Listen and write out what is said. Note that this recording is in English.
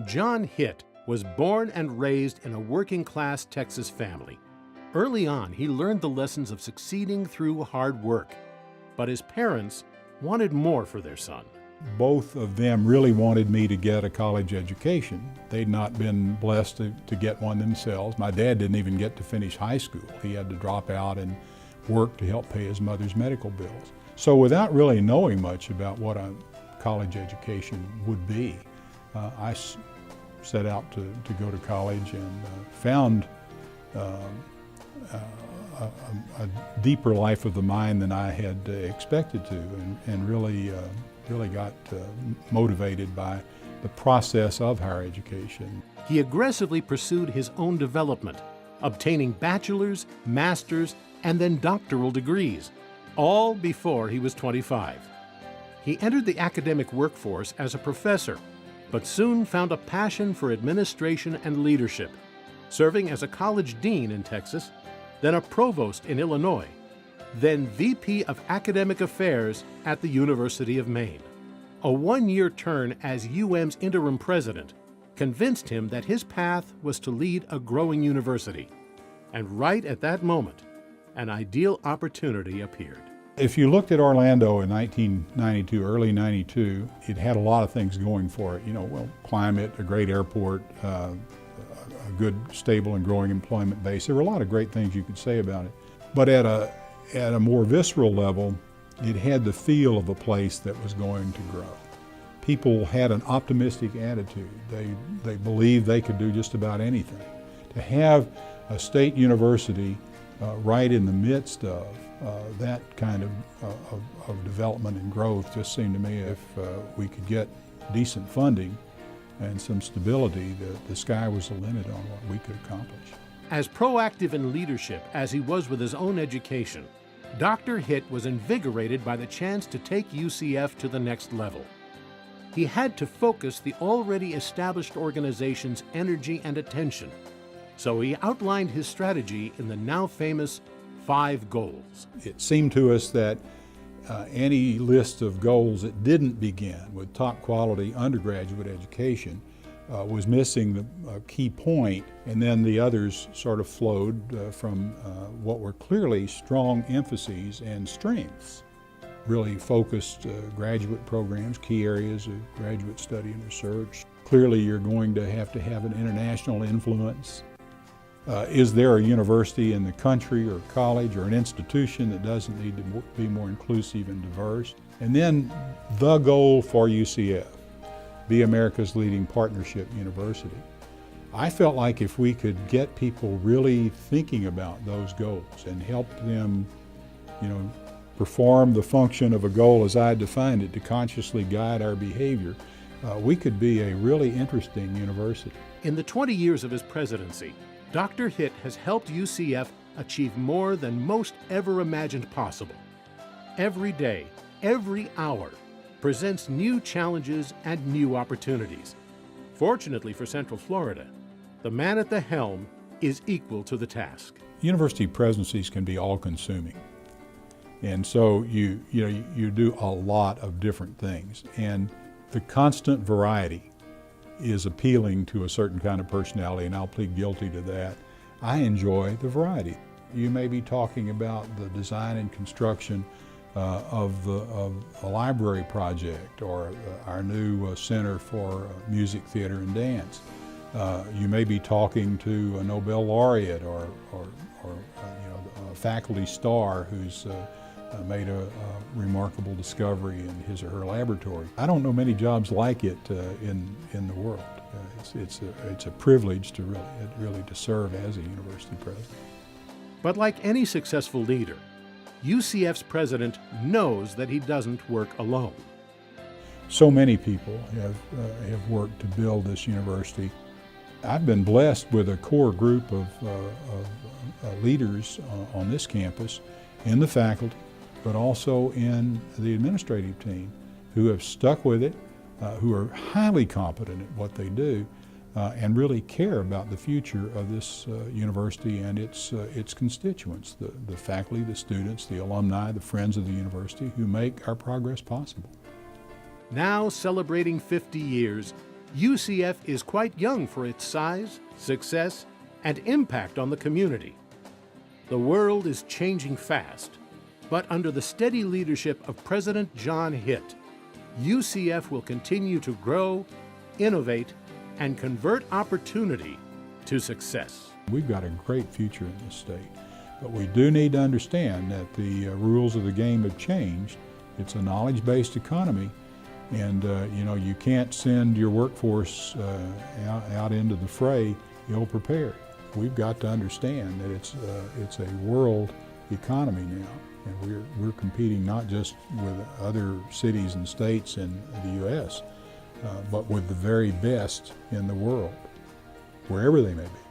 John Hitt was born and raised in a working-class Texas family. Early on, he learned the lessons of succeeding through hard work. But his parents wanted more for their son. Both of them really wanted me to get a college education. They'd not been blessed to get one themselves. My dad didn't even get to finish high school. He had to drop out and work to help pay his mother's medical bills. So without really knowing much about what a college education would be, I set out to go to college and found a deeper life of the mind than I had expected to, and really got motivated by the process of higher education. He aggressively pursued his own development, obtaining bachelor's, master's, and then doctoral degrees, all before he was 25. He entered the academic workforce as a professor, but soon found a passion for administration and leadership, serving as a college dean in Texas, then a provost in Illinois, then VP of Academic Affairs at the University of Maine. A one-year turn as UM's interim president convinced him that his path was to lead a growing university. And right at that moment, an ideal opportunity appeared. If you looked at Orlando in 1992, early 92, it had a lot of things going for it. Climate, a great airport, a good, stable, and growing employment base. There were a lot of great things you could say about it. But at a more visceral level, it had the feel of a place that was going to grow. People had an optimistic attitude. They believed they could do just about anything. To have a state university right in the midst of that kind of development and growth just seemed to me, if we could get decent funding and some stability, the sky was the limit on what we could accomplish. As proactive in leadership as he was with his own education, Dr. Hitt was invigorated by the chance to take UCF to the next level. He had to focus the already established organization's energy and attention, so he outlined his strategy in the now famous 5 goals. It seemed to us that any list of goals that didn't begin with top quality undergraduate education was missing the key point, and then the others sort of flowed from what were clearly strong emphases and strengths. Really focused graduate programs, key areas of graduate study and research. Clearly you're going to have an international influence. Is there a university in the country or college or an institution that doesn't need to be more inclusive and diverse? And then the goal for UCF, be America's leading partnership university. I felt like if we could get people really thinking about those goals and help them, perform the function of a goal as I defined it, to consciously guide our behavior, we could be a really interesting university. In the 20 years of his presidency, Dr. Hitt has helped UCF achieve more than most ever imagined possible. Every day, every hour, presents new challenges and new opportunities. Fortunately for Central Florida, the man at the helm is equal to the task. University presidencies can be all-consuming. And so you do a lot of different things. And the constant variety is appealing to a certain kind of personality, and I'll plead guilty to that. I enjoy the variety. You may be talking about the design and construction of a library project, or our new Center for Music, Theater, and Dance. You may be talking to a Nobel laureate or a faculty star who's made a remarkable discovery in his or her laboratory. I don't know many jobs like it in the world. It's a privilege to really to serve as a university president. But like any successful leader, UCF's president knows that he doesn't work alone. So many people have worked to build this university. I've been blessed with a core group of leaders on this campus, in the faculty, but also in the administrative team, who have stuck with it, who are highly competent at what they do, and really care about the future of this university and its constituents, the faculty, the students, the alumni, the friends of the university who make our progress possible. Now celebrating 50 years, UCF is quite young for its size, success, and impact on the community. The world is changing fast, but under the steady leadership of President John Hitt, UCF will continue to grow, innovate, and convert opportunity to success. We've got a great future in this state, but we do need to understand that the rules of the game have changed. It's a knowledge-based economy, and you can't send your workforce out into the fray ill-prepared. We've got to understand that it's a world economy now, and we're competing not just with other cities and states in the U.S., but with the very best in the world, wherever they may be.